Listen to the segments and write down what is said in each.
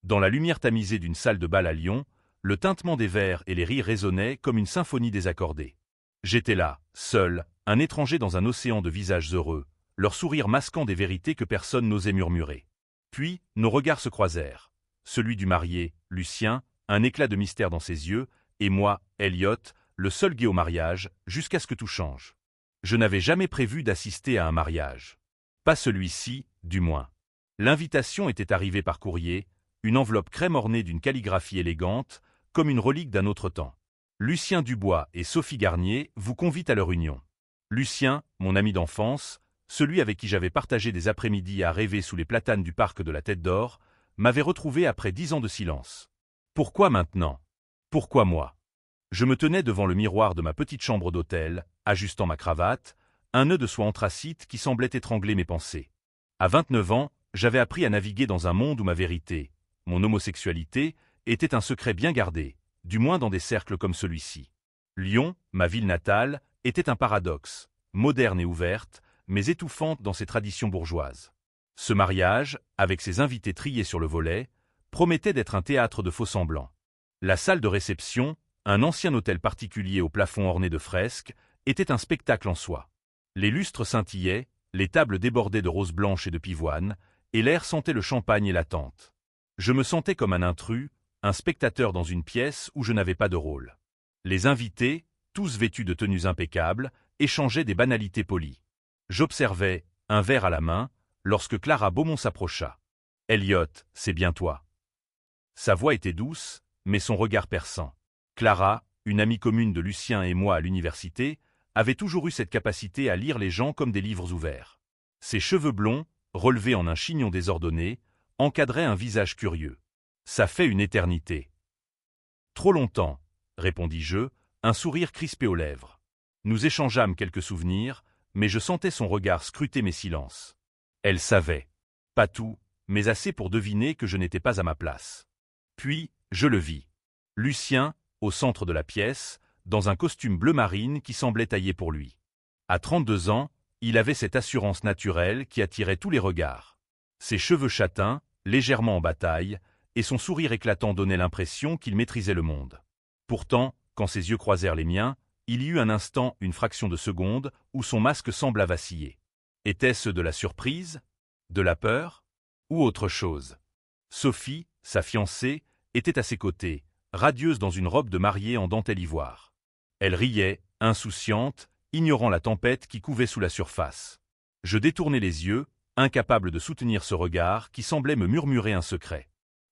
Dans la lumière tamisée d'une salle de bal à Lyon, le tintement des verres et les rires résonnaient comme une symphonie désaccordée. J'étais là, seul, un étranger dans un océan de visages heureux, leur sourire masquant des vérités que personne n'osait murmurer. Puis, nos regards se croisèrent. Celui du marié, Lucien, un éclat de mystère dans ses yeux, et moi, Elliot, le seul gai au mariage, jusqu'à ce que tout change. Je n'avais jamais prévu d'assister à un mariage. Pas celui-ci, du moins. L'invitation était arrivée par courrier, une enveloppe crème ornée d'une calligraphie élégante, comme une relique d'un autre temps. Lucien Dubois et Sophie Garnier vous convitent à leur union. Lucien, mon ami d'enfance, celui avec qui j'avais partagé des après-midi à rêver sous les platanes du parc de la Tête d'Or, m'avait retrouvé après 10 ans de silence. Pourquoi maintenant? Pourquoi moi? Je me tenais devant le miroir de ma petite chambre d'hôtel, ajustant ma cravate, un nœud de soie anthracite qui semblait étrangler mes pensées. À 29 ans, j'avais appris à naviguer dans un monde où ma vérité, mon homosexualité, était un secret bien gardé, du moins dans des cercles comme celui-ci. Lyon, ma ville natale, était un paradoxe, moderne et ouverte, mais étouffante dans ses traditions bourgeoises. Ce mariage, avec ses invités triés sur le volet, promettait d'être un théâtre de faux-semblants. La salle de réception, un ancien hôtel particulier au plafond orné de fresques, était un spectacle en soi. Les lustres scintillaient, les tables débordaient de roses blanches et de pivoine, et l'air sentait le champagne et l'attente. Je me sentais comme un intrus, un spectateur dans une pièce où je n'avais pas de rôle. Les invités, tous vêtus de tenues impeccables, échangeaient des banalités polies. J'observais, un verre à la main, lorsque Clara Beaumont s'approcha. « Elliot, c'est bien toi. » Sa voix était douce, mais son regard perçant. Clara, une amie commune de Lucien et moi à l'université, avait toujours eu cette capacité à lire les gens comme des livres ouverts. Ses cheveux blonds, relevés en un chignon désordonné, encadraient un visage curieux. « Ça fait une éternité. »« Trop longtemps, » répondis-je, un sourire crispé aux lèvres. Nous échangeâmes quelques souvenirs, mais je sentais son regard scruter mes silences. Elle savait. Pas tout, mais assez pour deviner que je n'étais pas à ma place. Puis, je le vis. Lucien, au centre de la pièce, dans un costume bleu marine qui semblait taillé pour lui. À 32 ans, il avait cette assurance naturelle qui attirait tous les regards. Ses cheveux châtains, légèrement en bataille, et son sourire éclatant donnaient l'impression qu'il maîtrisait le monde. Pourtant, quand ses yeux croisèrent les miens, il y eut un instant, une fraction de seconde, où son masque sembla vaciller. Était-ce de la surprise? De la peur? Ou autre chose? Sophie, sa fiancée, était à ses côtés, radieuse dans une robe de mariée en dentelle ivoire. Elle riait, insouciante, ignorant la tempête qui couvait sous la surface. Je détournai les yeux, incapable de soutenir ce regard qui semblait me murmurer un secret.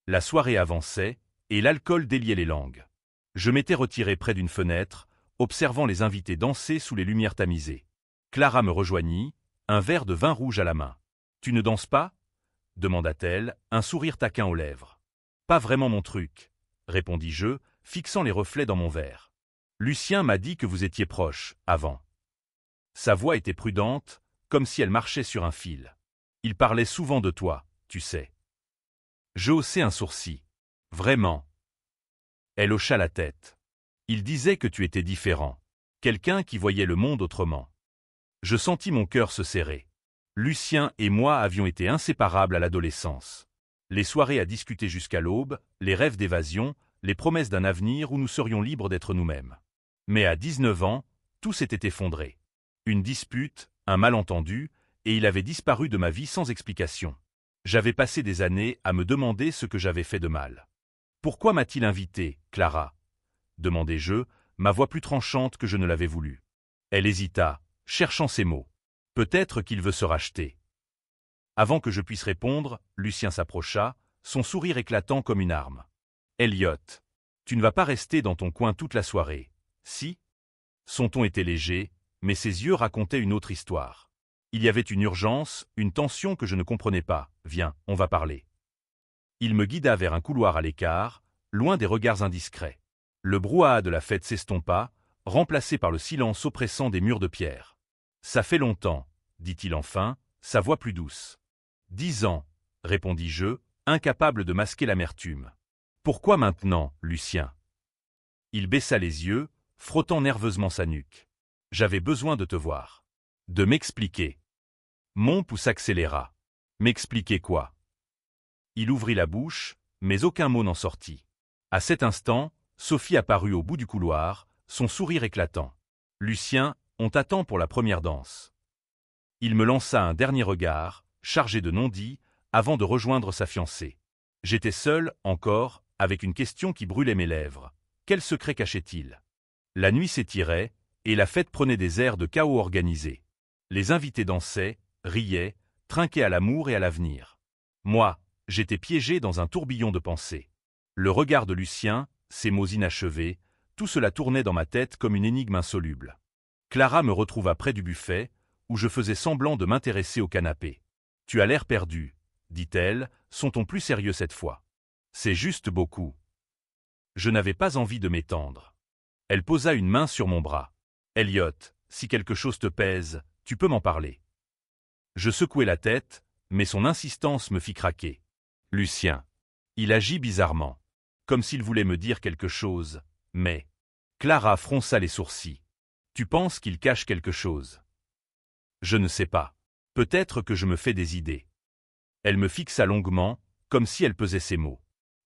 La soirée avançait, et l'alcool déliait les langues. Je m'étais retiré près d'une fenêtre, observant les invités danser sous les lumières tamisées. Clara me rejoignit, un verre de vin rouge à la main. « Tu ne danses pas » demanda-t-elle, un sourire taquin aux lèvres. « Pas vraiment mon truc » répondis-je, fixant les reflets dans mon verre. « Lucien m'a dit que vous étiez proches, avant. » Sa voix était prudente, comme si elle marchait sur un fil. « Il parlait souvent de toi, tu sais. » Je haussai un sourcil. « Vraiment ?» Elle hocha la tête. « Il disait que tu étais différent. Quelqu'un qui voyait le monde autrement. » Je sentis mon cœur se serrer. Lucien et moi avions été inséparables à l'adolescence. Les soirées à discuter jusqu'à l'aube, les rêves d'évasion, les promesses d'un avenir où nous serions libres d'être nous-mêmes. Mais à 19 ans, tout s'était effondré. Une dispute, un malentendu, et il avait disparu de ma vie sans explication. J'avais passé des années à me demander ce que j'avais fait de mal. « Pourquoi m'a-t-il invité, Clara ?» demandai-je, ma voix plus tranchante que je ne l'avais voulu. Elle hésita, cherchant ses mots. « Peut-être qu'il veut se racheter. » Avant que je puisse répondre, Lucien s'approcha, son sourire éclatant comme une arme. « Elliot, tu ne vas pas rester dans ton coin toute la soirée, si ?» Son ton était léger, mais ses yeux racontaient une autre histoire. Il y avait une urgence, une tension que je ne comprenais pas. « Viens, on va parler. » Il me guida vers un couloir à l'écart, loin des regards indiscrets. Le brouhaha de la fête s'estompa, remplacé par le silence oppressant des murs de pierre. « Ça fait longtemps, » dit-il enfin, sa voix plus douce. « 10 ans, » répondis-je, incapable de masquer l'amertume. « Pourquoi maintenant, Lucien ?» Il baissa les yeux, frottant nerveusement sa nuque. « J'avais besoin de te voir. De m'expliquer. » Mon pouce s'accéléra. « M'expliquer quoi ?» Il ouvrit la bouche, mais aucun mot n'en sortit. À cet instant, Sophie apparut au bout du couloir, son sourire éclatant. « Lucien, on t'attend pour la première danse. » Il me lança un dernier regard, chargé de non-dits, avant de rejoindre sa fiancée. J'étais seul, encore, avec une question qui brûlait mes lèvres. Quel secret cachait-il? La nuit s'étirait, et la fête prenait des airs de chaos organisé. Les invités dansaient, riaient, trinquaient à l'amour et à l'avenir. Moi, j'étais piégé dans un tourbillon de pensées. Le regard de Lucien, ses mots inachevés, tout cela tournait dans ma tête comme une énigme insoluble. Clara me retrouva près du buffet, où je faisais semblant de m'intéresser au canapé. « Tu as l'air perdu, » dit-elle, son ton plus sérieux cette fois. « C'est juste beaucoup. » Je n'avais pas envie de m'étendre. Elle posa une main sur mon bras. « Elliot, si quelque chose te pèse, tu peux m'en parler. » Je secouai la tête, mais son insistance me fit craquer. « Lucien. » Il agit bizarrement, comme s'il voulait me dire quelque chose, mais… Clara fronça les sourcils. « Tu penses qu'il cache quelque chose? » Je ne sais pas. Peut-être que je me fais des idées. Elle me fixa longuement, comme si elle pesait ses mots.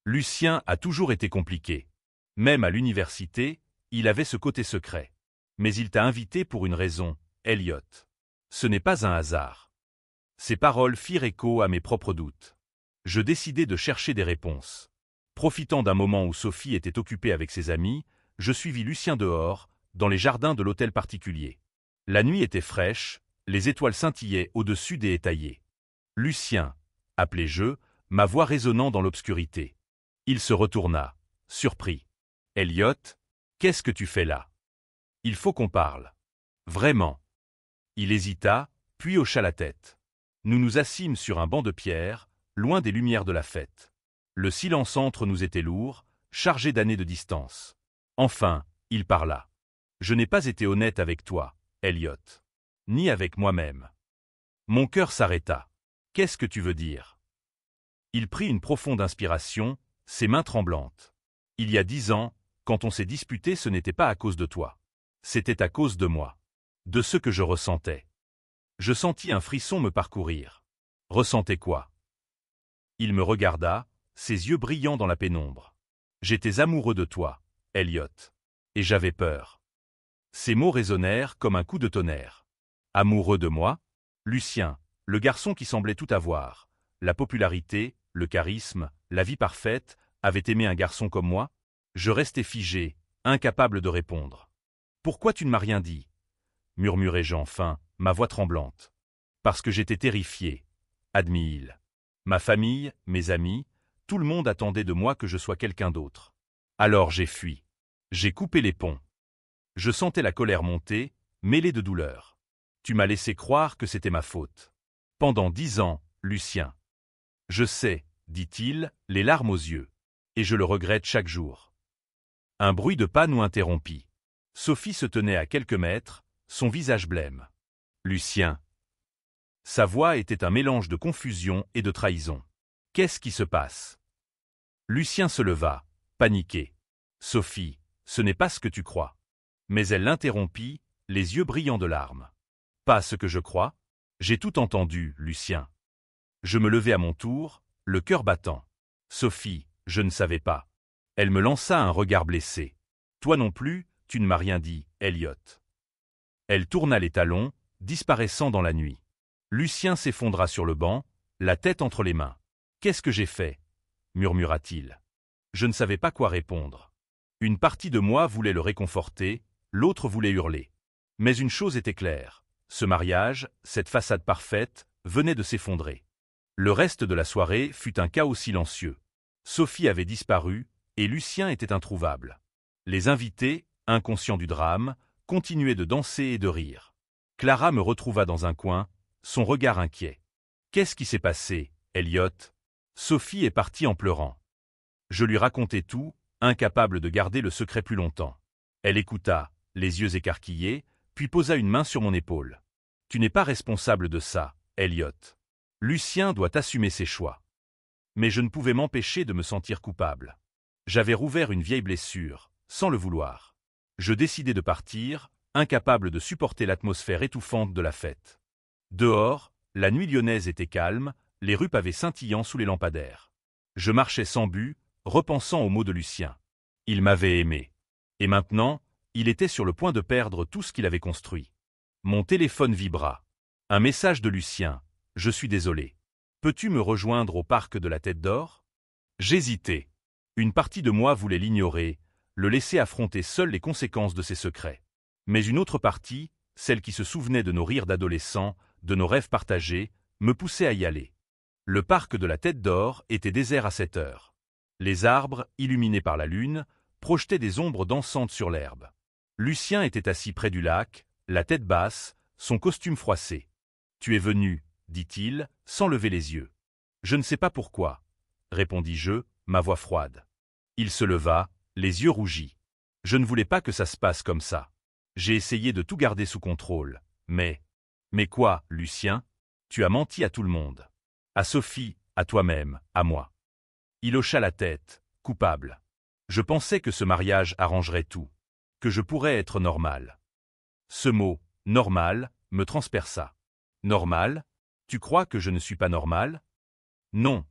Lucien a toujours été compliqué. Même à l'université, il avait ce côté secret. Mais il t'a invité pour une raison, Elliot. Ce n'est pas un hasard. Ces paroles firent écho à mes propres doutes. Je décidai de chercher des réponses. Profitant d'un moment où Sophie était occupée avec ses amis, je suivis Lucien dehors, dans les jardins de l'hôtel particulier. La nuit était fraîche, les étoiles scintillaient au-dessus des haies taillées. « Lucien !» appelai-je, ma voix résonnant dans l'obscurité. Il se retourna, surpris. « Elliot, qu'est-ce que tu fais là? Il faut qu'on parle. » « Vraiment ?» Il hésita, puis hocha la tête. Nous nous assîmes sur un banc de pierre, loin des lumières de la fête. Le silence entre nous était lourd, chargé d'années de distance. Enfin, il parla. « Je n'ai pas été honnête avec toi, Elliot. Ni avec moi-même. » Mon cœur s'arrêta. « Qu'est-ce que tu veux dire? » Il prit une profonde inspiration, ses mains tremblantes. « Il y a 10 ans, quand on s'est disputé, ce n'était pas à cause de toi. C'était à cause de moi. De ce que je ressentais. » Je sentis un frisson me parcourir. « Ressentais quoi? » Il me regarda, ses yeux brillants dans la pénombre. « J'étais amoureux de toi, Elliot. Et j'avais peur. » Ces mots résonnèrent comme un coup de tonnerre. « Amoureux de moi? » Lucien, le garçon qui semblait tout avoir, la popularité, le charisme, la vie parfaite, avait aimé un garçon comme moi? Je restais figé, incapable de répondre. « Pourquoi tu ne m'as rien dit? » murmurai-je enfin, ma voix tremblante. « Parce que j'étais terrifié, » admit-il. Ma famille, mes amis, tout le monde attendait de moi que je sois quelqu'un d'autre. Alors j'ai fui. J'ai coupé les ponts. Je sentais la colère monter, mêlée de douleur. Tu m'as laissé croire que c'était ma faute. Pendant 10 ans, Lucien. Je sais, dit-il, les larmes aux yeux. Et je le regrette chaque jour. Un bruit de pas nous interrompit. Sophie se tenait à quelques mètres, son visage blême. Lucien. Sa voix était un mélange de confusion et de trahison. Qu'est-ce qui se passe? Lucien se leva, paniqué. Sophie, ce n'est pas ce que tu crois. Mais elle l'interrompit, les yeux brillants de larmes. Pas ce que je crois? J'ai tout entendu, Lucien. Je me levai à mon tour, le cœur battant. Sophie, je ne savais pas. Elle me lança un regard blessé. Toi non plus, tu ne m'as rien dit, Elliot. Elle tourna les talons, disparaissant dans la nuit. Lucien s'effondra sur le banc, la tête entre les mains. Qu'est-ce que j'ai fait? Murmura-t-il. Je ne savais pas quoi répondre. Une partie de moi voulait le réconforter, l'autre voulait hurler. Mais une chose était claire. Ce mariage, cette façade parfaite, venait de s'effondrer. Le reste de la soirée fut un chaos silencieux. Sophie avait disparu, et Lucien était introuvable. Les invités, inconscients du drame, continuaient de danser et de rire. Clara me retrouva dans un coin, son regard inquiet. « Qu'est-ce qui s'est passé, Elliot ?» Sophie est partie en pleurant. Je lui racontai tout, incapable de garder le secret plus longtemps. Elle écouta, les yeux écarquillés, puis posa une main sur mon épaule. « Tu n'es pas responsable de ça, Elliot. Lucien doit assumer ses choix. » Mais je ne pouvais m'empêcher de me sentir coupable. J'avais rouvert une vieille blessure, sans le vouloir. Je décidai de partir, incapable de supporter l'atmosphère étouffante de la fête. Dehors, la nuit lyonnaise était calme, les rues pavées scintillant sous les lampadaires. Je marchais sans but, repensant aux mots de Lucien. Il m'avait aimé. Et maintenant, il était sur le point de perdre tout ce qu'il avait construit. Mon téléphone vibra. Un message de Lucien. Je suis désolé. Peux-tu me rejoindre au parc de la Tête d'Or? J'hésitais. Une partie de moi voulait l'ignorer, le laisser affronter seul les conséquences de ses secrets. Mais une autre partie, celle qui se souvenait de nos rires d'adolescents, de nos rêves partagés, me poussait à y aller. Le parc de la Tête d'Or était désert à 7 heures. Les arbres, illuminés par la lune, projetaient des ombres dansantes sur l'herbe. Lucien était assis près du lac, la tête basse, son costume froissé. « Tu es venu, dit-il, sans lever les yeux. »« Je ne sais pas pourquoi, » répondis-je, ma voix froide. Il se leva, les yeux rougis. Je ne voulais pas que ça se passe comme ça. J'ai essayé de tout garder sous contrôle, mais... Mais quoi, Lucien? Tu as menti à tout le monde. À Sophie, à toi-même, à moi. Il hocha la tête, coupable. Je pensais que ce mariage arrangerait tout, que je pourrais être normal. Ce mot, normal, me transperça. Normal? Tu crois que je ne suis pas normal? Non,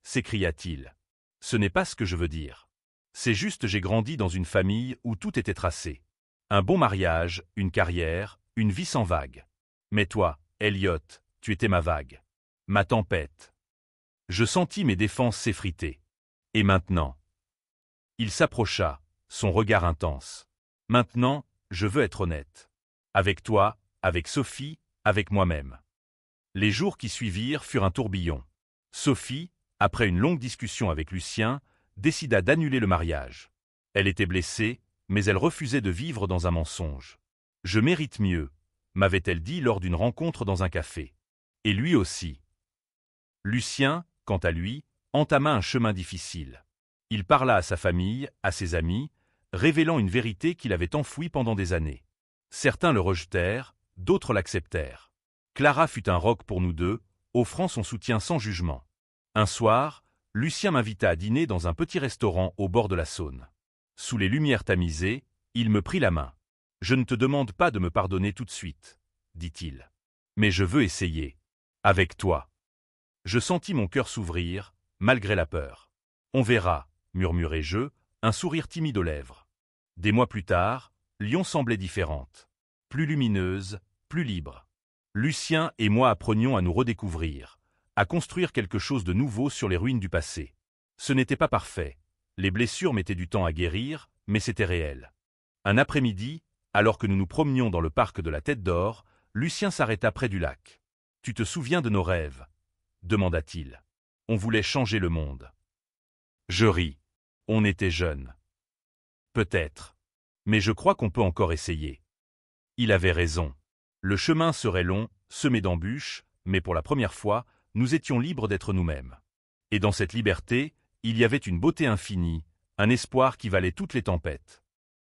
s'écria-t-il. Ce n'est pas ce que je veux dire. C'est juste j'ai grandi dans une famille où tout était tracé. Un bon mariage, une carrière, une vie sans vague. Mais toi, Elliot, tu étais ma vague. Ma tempête. Je sentis mes défenses s'effriter. Et maintenant? Il s'approcha, son regard intense. Maintenant, je veux être honnête. Avec toi, avec Sophie, avec moi-même. Les jours qui suivirent furent un tourbillon. Sophie, après une longue discussion avec Lucien, décida d'annuler le mariage. Elle était blessée, mais elle refusait de vivre dans un mensonge. « Je mérite mieux », m'avait-elle dit lors d'une rencontre dans un café. Et lui aussi. Lucien, quant à lui, entama un chemin difficile. Il parla à sa famille, à ses amis, révélant une vérité qu'il avait enfouie pendant des années. Certains le rejetèrent, d'autres l'acceptèrent. Clara fut un roc pour nous deux, offrant son soutien sans jugement. Un soir, Lucien m'invita à dîner dans un petit restaurant au bord de la Saône. Sous les lumières tamisées, il me prit la main. « Je ne te demande pas de me pardonner tout de suite, » dit-il. « Mais je veux essayer. Avec toi. » Je sentis mon cœur s'ouvrir, malgré la peur. « On verra, » murmurai-je, un sourire timide aux lèvres. Des mois plus tard, Lyon semblait différente. Plus lumineuse, plus libre. Lucien et moi apprenions à nous redécouvrir, à construire quelque chose de nouveau sur les ruines du passé. Ce n'était pas parfait. Les blessures mettaient du temps à guérir, mais c'était réel. Un après-midi, alors que nous nous promenions dans le parc de la Tête d'Or, Lucien s'arrêta près du lac. « Tu te souviens de nos rêves ?» demanda-t-il. « On voulait changer le monde. » Je ris. On était jeunes. Peut-être. Mais je crois qu'on peut encore essayer. Il avait raison. Le chemin serait long, semé d'embûches, mais pour la première fois, nous étions libres d'être nous-mêmes. Et dans cette liberté, il y avait une beauté infinie, un espoir qui valait toutes les tempêtes.